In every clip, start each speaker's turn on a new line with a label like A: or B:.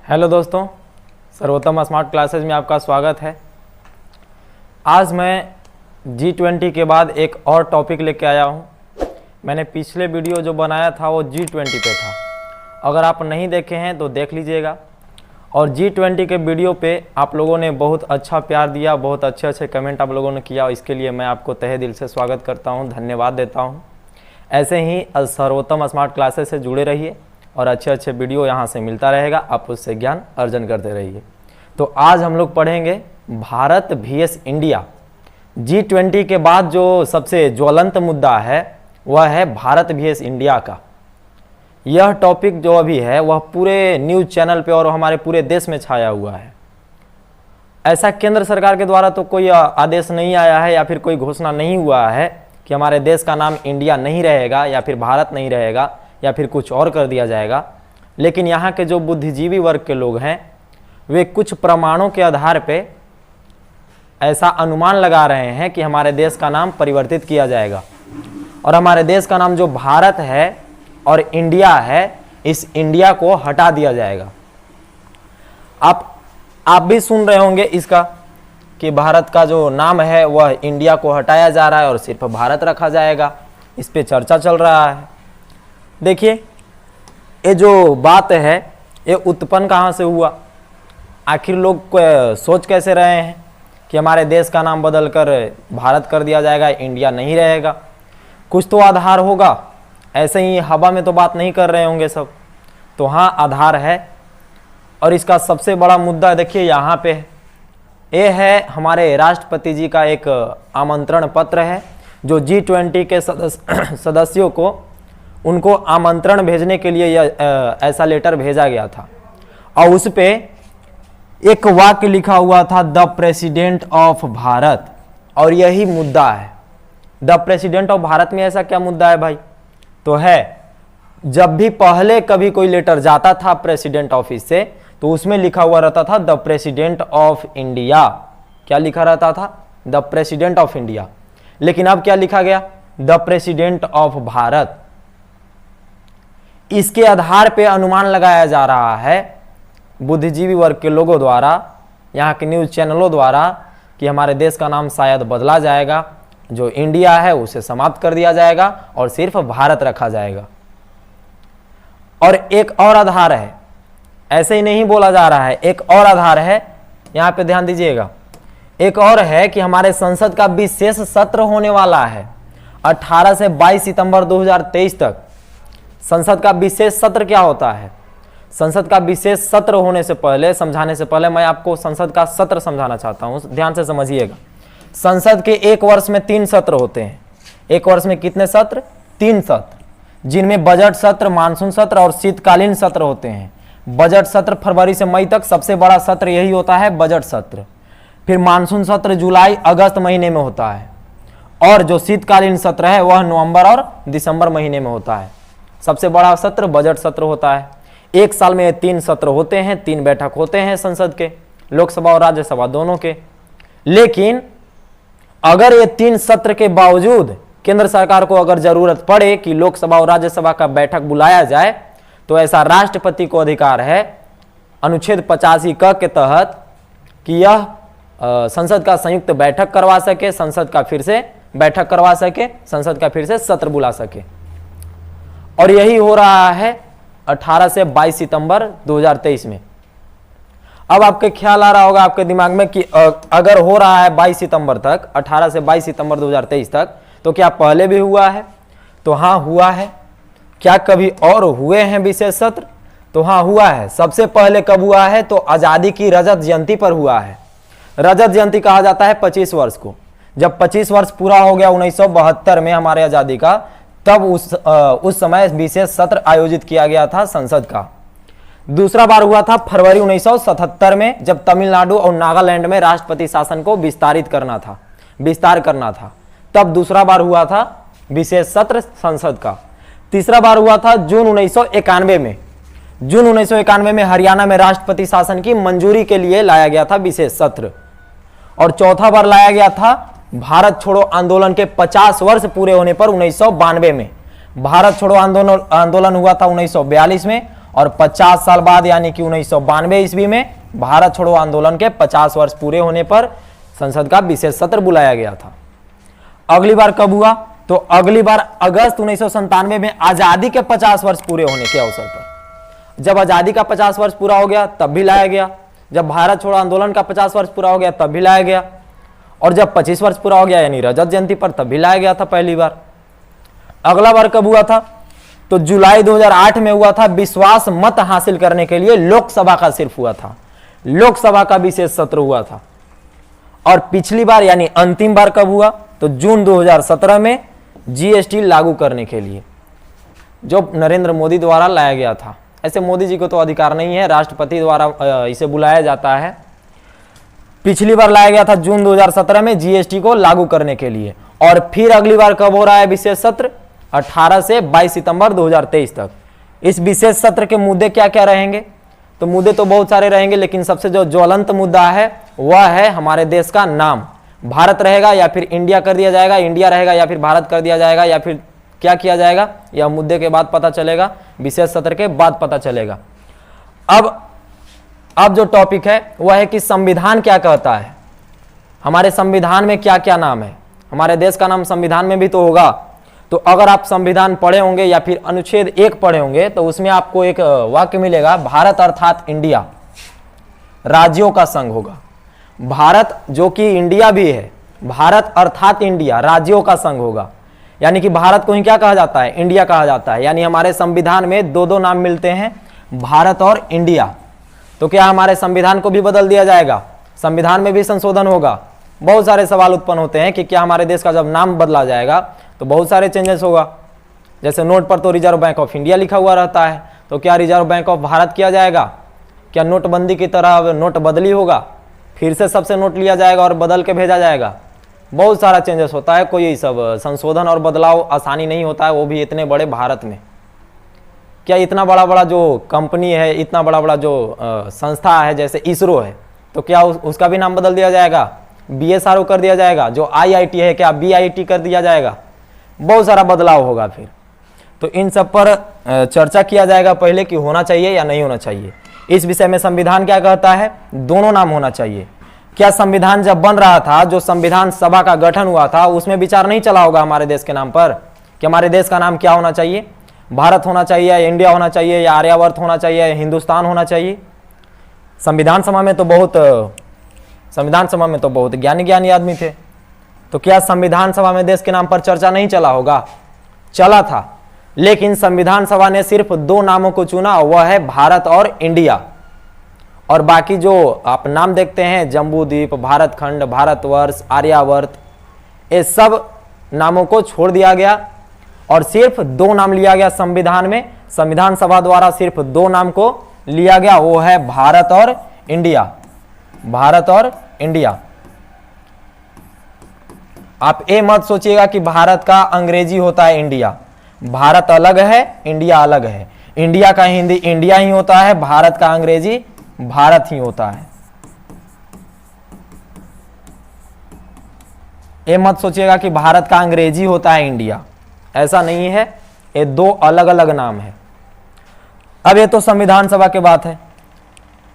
A: Hello दोस्तों, सर्वोत्तम smart classes में आपका स्वागत है। आज मैं G20 के बाद एक और टॉपिक लेके आया हूँ। मैंने पिछले वीडियो जो बनाया था वो G20 पे था। अगर आप नहीं देखे हैं तो देख लीजिएगा। और G20 के वीडियो पे आप लोगों ने बहुत अच्छा प्यार दिया, बहुत अच्छे अच्छे कमेंट आप लोगों ने किया। इसके लिए मैं आपको तहे दिल से स्वागत करता हूँ, धन्यवाद देता हूँ। ऐसे ही सर्वोत्तम स्मार्ट क्लासेस से जुड़े रहिए और अच्छे अच्छे वीडियो यहाँ से मिलता रहेगा, आप उससे ज्ञान अर्जन करते रहिए। तो आज हम लोग पढ़ेंगे भारत vs इंडिया। G20 के बाद जो सबसे ज्वलंत मुद्दा है वह है भारत vs इंडिया का। यह टॉपिक जो अभी है वह पूरे न्यूज़ चैनल पे और हमारे पूरे देश में छाया हुआ है। ऐसा केंद्र सरकार के द्वारा तो कोई आदेश नहीं आया है या फिर कोई घोषणा नहीं हुआ है कि हमारे देश का नाम इंडिया नहीं रहेगा या फिर भारत नहीं रहेगा या फिर कुछ और कर दिया जाएगा। लेकिन यहाँ के जो बुद्धिजीवी वर्ग के लोग हैं वे कुछ प्रमाणों के आधार पे ऐसा अनुमान लगा रहे हैं कि हमारे देश का नाम परिवर्तित किया जाएगा और हमारे देश का नाम जो भारत है और इंडिया है, इस इंडिया को हटा दिया जाएगा। आप भी सुन रहे होंगे इसका कि भारत का जो नाम है वह इंडिया को हटाया जा रहा है और सिर्फ भारत रखा जाएगा। इस पे चर्चा चल रहा है। देखिए, ये जो बात है ये उत्पन्न कहाँ से हुआ? आखिर लोग सोच कैसे रहे हैं कि हमारे देश का नाम बदलकर भारत कर दिया जाएगा, इंडिया नहीं रहेगा? कुछ तो आधार होगा, ऐसे ही हवा में तो बात नहीं कर रहे होंगे सब। तो हाँ, आधार है। और इसका सबसे बड़ा मुद्दा देखिए यहाँ पे है। ये है हमारे राष्ट्रपति जी का एक आमंत्रण पत्र है जो G20 के सदस्यों को उनको आमंत्रण भेजने के लिए ऐसा लेटर भेजा गया था और उस पे एक वाक्य लिखा हुआ था, द प्रेसिडेंट ऑफ भारत। और यही मुद्दा है। द प्रेसिडेंट ऑफ भारत में ऐसा क्या मुद्दा है भाई? तो है, जब भी पहले कभी कोई लेटर जाता था प्रेसिडेंट ऑफिस से तो उसमें लिखा हुआ रहता था द प्रेसिडेंट ऑफ इंडिया। क्या लिखा रहता था? The president of India. लेकिन अब क्या लिखा गया? The president of Bharat. इसके आधार पे अनुमान लगाया जा रहा है बुद्धिजीवी वर्ग के लोगों द्वारा, यहाँ के न्यूज़ चैनलों द्वारा, कि हमारे देश का नाम शायद बदला जाएगा। जो इंडिया है उसे समाप्त कर दिया जाएगा और सिर्फ भारत रखा जाएगा। और एक और आधार है, ऐसे ही नहीं बोला जा रहा है, एक और आधार है, यहाँ पे ध्यान दीजिएगा। एक और है कि हमारे संसद का विशेष सत्र होने वाला है 18 से 22 सितंबर 2023 तक। संसद का विशेष सत्र क्या होता है? संसद का विशेष सत्र होने से पहले, समझाने से पहले मैं आपको संसद का सत्र समझाना चाहता हूं, ध्यान से समझिएगा। संसद के एक वर्ष में 3 सत्र होते हैं। एक वर्ष में कितने सत्र? 3 सत्र, जिनमें बजट सत्र, मानसून सत्र और शीतकालीन सत्र होते हैं। बजट सत्र फरवरी से मई तक, सबसे बड़ा सत्र यही होता है बजट सत्र। फिर मानसून सत्र जुलाई अगस्त महीने में होता है और जो शीतकालीन सत्र है वह नवंबर और दिसंबर महीने में होता है। सबसे बड़ा सत्र बजट सत्र होता है। एक साल में 3 सत्र होते हैं, 3 बैठक होते हैं संसद के, लोकसभा और राज्यसभा दोनों के। लेकिन अगर ये 3 सत्र के बावजूद केंद्र सरकार को अगर जरूरत पड़े कि लोकसभा और राज्यसभा का बैठक बुलाया जाए तो ऐसा राष्ट्रपति को अधिकार है अनुच्छेद 85 क के तहत कि यह संसद का संयुक्त बैठक करवा सके, संसद का फिर से बैठक करवा सके, संसद का फिर से सत्र बुला सके। और यही हो रहा है 18 से 22 सितंबर 2023 में। अब आपके ख्याल आ रहा होगा आपके दिमाग में कि अगर हो रहा है 22 सितंबर तक, 18 से 22 सितंबर 2023 तक, तो क्या पहले भी हुआ है? तो हाँ, हुआ है। क्या कभी और हुए हैं विशेष सत्र? तो हाँ, हुआ है। सबसे पहले कब हुआ है? तो आज़ादी की रजत जयंती पर हुआ है। रजत जयंती कहा जाता है 25 वर्ष को। जब 25 वर्ष पूरा हो गया 1972 में हमारे आज़ादी का, तब उस समय विशेष सत्र आयोजित किया गया था संसद का। दूसरा बार हुआ था फरवरी 1977 में, जब तमिलनाडु और नागालैंड में राष्ट्रपति शासन को विस्तार करना था। तब दूसरा बार हुआ था विशेष सत्र संसद का। तीसरा बार हुआ था जून 1991 में। जून 1991 में हरियाणा में राष्ट्रपति शासन की मंजूरी के लिए लाया गया था विशेष सत्र। और चौथा बार लाया गया था भारत छोड़ो आंदोलन के 50 वर्ष पूरे होने पर 1992 में। भारत छोड़ो आंदोलन हुआ था 1942 में और 50 साल बाद यानी कि 1992 ईस्वी में भारत छोड़ो आंदोलन के 50 वर्ष पूरे होने पर संसद का विशेष सत्र बुलाया गया था। अगली बार कब हुआ? तो अगली बार अगस्त 1997 में आजादी के 50 वर्ष पूरे होने के अवसर पर। जब आजादी का 50 वर्ष पूरा हो गया तब भी लाया गया, जब भारत छोड़ो आंदोलन का 50 वर्ष पूरा हो गया तब भी लाया गया, और जब 25 वर्ष पूरा हो गया यानी रजत जयंती पर तब भी लाया गया था पहली बार। अगला बार कब हुआ था? तो जुलाई 2008 में हुआ था। विश्वास मत हासिल करने के लिए लोकसभा का सिर्फ हुआ था, लोकसभा का विशेष सत्र हुआ था। और पिछली बार यानी अंतिम बार कब हुआ? तो जून 2017 में जीएसटी लागू करने के लिए, जो नरेंद्र मोदी द्वारा लाया गया था। ऐसे मोदी जी को तो अधिकार नहीं है, राष्ट्रपति द्वारा इसे बुलाया जाता है। पिछली बार लाया गया था जून 2017 में जीएसटी को लागू करने के लिए। और फिर अगली बार कब हो रहा है विशेष सत्र? 18 से 22 सितंबर 2023 तक। इस विशेष सत्र के मुद्दे क्या क्या रहेंगे? तो मुद्दे तो बहुत सारे रहेंगे, लेकिन सबसे जो ज्वलंत मुद्दा है वह है हमारे देश का नाम। भारत रहेगा या फिर इंडिया कर दिया जाएगा, इंडिया रहेगा या फिर भारत कर दिया जाएगा, या फिर क्या किया जाएगा, यह मुद्दे के बाद पता चलेगा, विशेष सत्र के बाद पता चलेगा। अब जो टॉपिक है वह है कि संविधान क्या कहता है, हमारे संविधान में क्या क्या नाम है। हमारे देश का नाम संविधान में भी तो होगा। तो अगर आप संविधान पढ़े होंगे या फिर अनुच्छेद 1 पढ़े होंगे तो उसमें आपको एक वाक्य मिलेगा, भारत अर्थात इंडिया राज्यों का संघ होगा। भारत जो कि इंडिया भी है, भारत अर्थात इंडिया राज्यों का संघ होगा। यानी कि भारत को ही क्या कहा जाता है? इंडिया कहा जाता है। यानी हमारे संविधान में दो नाम मिलते हैं, भारत और इंडिया। तो क्या हमारे संविधान को भी बदल दिया जाएगा? संविधान में भी संशोधन होगा। बहुत सारे सवाल उत्पन्न होते हैं कि क्या हमारे देश का जब नाम बदला जाएगा तो बहुत सारे चेंजेस होगा। जैसे नोट पर तो रिजर्व बैंक ऑफ इंडिया लिखा हुआ रहता है, तो क्या रिजर्व बैंक ऑफ भारत किया जाएगा? क्या नोटबंदी की तरह अब नोट बदली होगा? फिर से सबसे नोट लिया जाएगा और बदल के भेजा जाएगा? बहुत सारा चेंजेस होता है। कोई सब संशोधन और बदलाव आसानी नहीं होता है, वो भी इतने बड़े भारत में। क्या इतना बड़ा जो कंपनी है, इतना बड़ा जो संस्था है जैसे इसरो है, तो क्या उसका भी नाम बदल दिया जाएगा? BSRO कर दिया जाएगा? जो IIT है क्या BIT कर दिया जाएगा? बहुत सारा बदलाव होगा फिर। तो इन सब पर चर्चा किया जाएगा पहले कि होना चाहिए या नहीं होना चाहिए। इस विषय में संविधान क्या कहता है? दोनों नाम होना चाहिए। क्या संविधान जब बन रहा था, जो संविधान सभा का गठन हुआ था, उसमें विचार नहीं चला होगा हमारे देश के नाम पर कि हमारे देश का नाम क्या होना चाहिए? भारत होना चाहिए या इंडिया होना चाहिए या आर्यावर्त होना चाहिए या हिंदुस्तान होना चाहिए? संविधान सभा में तो बहुत ज्ञानी आदमी थे। तो क्या संविधान सभा में देश के नाम पर चर्चा नहीं चला होगा? चला था, लेकिन संविधान सभा ने सिर्फ 2 नामों को चुना, वह है भारत और इंडिया। और बाकी जो आप नाम देखते हैं, जम्बू द्वीप, भारत खंड, भारतवर्ष, आर्यावर्त, ये सब नामों को छोड़ दिया गया और सिर्फ 2 नाम लिया गया संविधान में। संविधान सभा द्वारा सिर्फ 2 नाम को लिया गया, वो है भारत और इंडिया। भारत और इंडिया। आप ये मत सोचिएगा कि भारत का अंग्रेजी होता है इंडिया। भारत अलग है, इंडिया अलग है। इंडिया का हिंदी इंडिया ही होता है, भारत का अंग्रेजी भारत ही होता है। ये मत सोचिएगा कि भारत का अंग्रेजी होता है इंडिया, ऐसा नहीं है। ये 2 अलग अलग नाम है। अब ये तो संविधान सभा की बात है।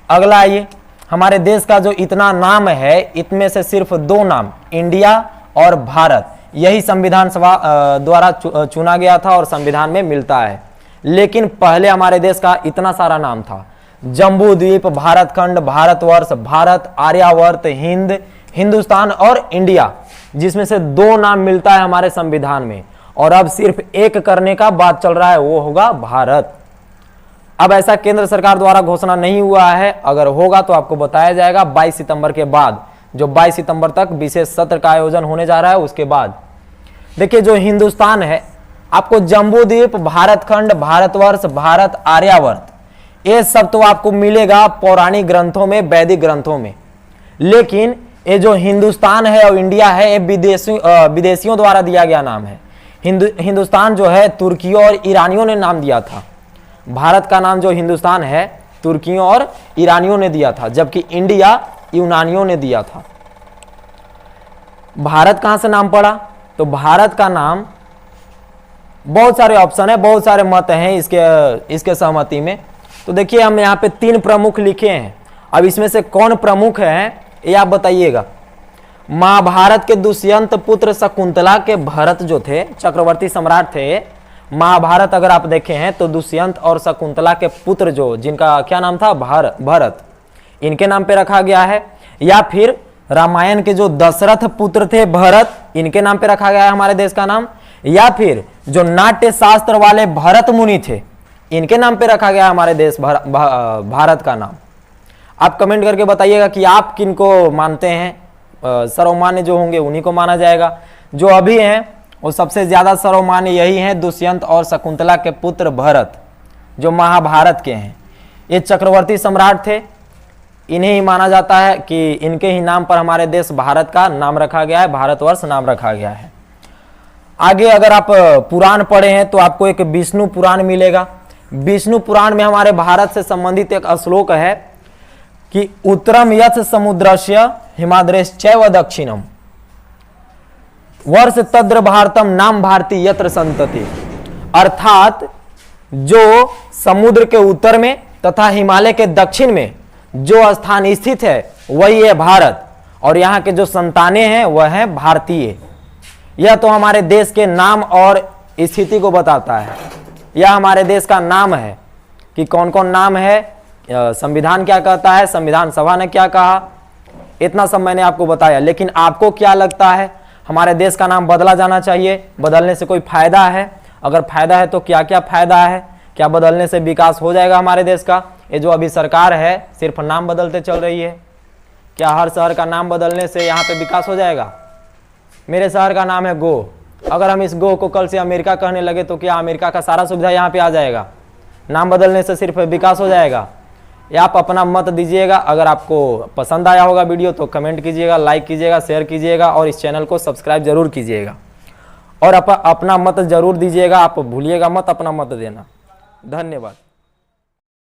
A: अगला आइए, हमारे देश का जो इतना नाम है, इतने से सिर्फ 2 नाम, इंडिया और भारत, यही संविधान सभा द्वारा चुना गया था और संविधान में मिलता है। लेकिन पहले हमारे देश का इतना सारा नाम था, जम्बू द्वीप, भारत खंड, भारतवर्ष, भारत, आर्यावर्त, हिंद, हिंदुस्तान और इंडिया, जिसमें से 2 नाम मिलता है हमारे संविधान में। और अब सिर्फ 1 करने का बात चल रहा है, वो होगा भारत। अब ऐसा केंद्र सरकार द्वारा घोषणा नहीं हुआ है, अगर होगा तो आपको बताया जाएगा 22 सितंबर के बाद, जो 22 सितंबर तक विशेष सत्र का आयोजन होने जा रहा है उसके बाद। देखिए, जो हिंदुस्तान है, आपको जम्बू द्वीप, भारत खंड, भारतवर्ष, भारत, आर्यावर्त, ये सब तो आपको मिलेगा पौराणिक ग्रंथों में, वैदिक ग्रंथों में। लेकिन ये जो हिंदुस्तान है और इंडिया है, ये विदेशियों द्वारा दिया गया नाम है। हिंदुस्तान जो है तुर्कियों और ईरानियों ने नाम दिया था। भारत का नाम जो हिंदुस्तान है तुर्कियों और ईरानियों ने दिया था, जबकि इंडिया यूनानियों ने दिया था। भारत कहां से नाम पड़ा? तो भारत का नाम, बहुत सारे ऑप्शन है, बहुत सारे मत हैं इसके सहमति में। तो देखिए हम यहाँ पे 3 प्रमुख लिखे हैं। अब इसमें से कौन प्रमुख है ये आप बताइएगा। महाभारत के दुष्यंत पुत्र शकुंतला के भरत जो थे, चक्रवर्ती सम्राट थे। महाभारत अगर आप देखें हैं तो दुष्यंत और शकुंतला के पुत्र जो, जिनका क्या नाम था, भरत, इनके नाम पे रखा गया है। या फिर रामायण के जो दशरथ पुत्र थे भरत, इनके नाम पे रखा गया है हमारे देश का नाम। या फिर जो नाट्य शास्त्र वाले भरत मुनि थे, इनके नाम पे रखा गया हमारे देश भारत का नाम। आप कमेंट करके बताइएगा कि आप किनको मानते हैं। सर्वमान्य जो होंगे उन्हीं को माना जाएगा। जो अभी हैं वो सबसे ज्यादा सर्वमान्य यही हैं, दुष्यंत और शकुंतला के पुत्र भरत, जो महाभारत के हैं। ये चक्रवर्ती सम्राट थे, इन्हें ही माना जाता है कि इनके ही नाम पर हमारे देश भारत का नाम रखा गया है, भारतवर्ष नाम रखा गया है। आगे अगर आप पुराण पढ़े हैं तो आपको एक विष्णु पुराण मिलेगा। विष्णु पुराण में हमारे भारत से संबंधित एक श्लोक है कि उत्तरम यथ समुद्रस्य हिमाद्रेश्चैव दक्षिणम वर्ष तद्र भारतम नाम भारती यत्र संतति। अर्थात जो समुद्र के उत्तर में तथा हिमालय के दक्षिण में जो स्थान स्थित है वही है भारत, और यहाँ के जो संतानें हैं वह है भारतीय। यह तो हमारे देश के नाम और स्थिति को बताता है। यह हमारे देश का नाम है कि कौन कौन नाम है, संविधान क्या कहता है, संविधान सभा ने क्या कहा, इतना सब मैंने आपको बताया। लेकिन आपको क्या लगता है, हमारे देश का नाम बदला जाना चाहिए? बदलने से कोई फायदा है? अगर फायदा है तो क्या क्या फायदा है? क्या बदलने से विकास हो जाएगा हमारे देश का? ये जो अभी सरकार है सिर्फ नाम बदलते चल रही है। क्या हर शहर का नाम बदलने से यहाँ पे विकास हो जाएगा? मेरे शहर का नाम है गो, अगर हम इस गो को कल से अमेरिका कहने लगे तो क्या अमेरिका का सारा सुविधा यहाँ पे आ जाएगा? नाम बदलने से सिर्फ विकास हो जाएगा? या आप अपना मत दीजिएगा। अगर आपको पसंद आया होगा वीडियो तो कमेंट कीजिएगा, लाइक कीजिएगा, शेयर कीजिएगा और इस चैनल को सब्सक्राइब जरूर कीजिएगा। और अपना मत जरूर दीजिएगा, आप भूलिएगा मत अपना मत देना। धन्यवाद।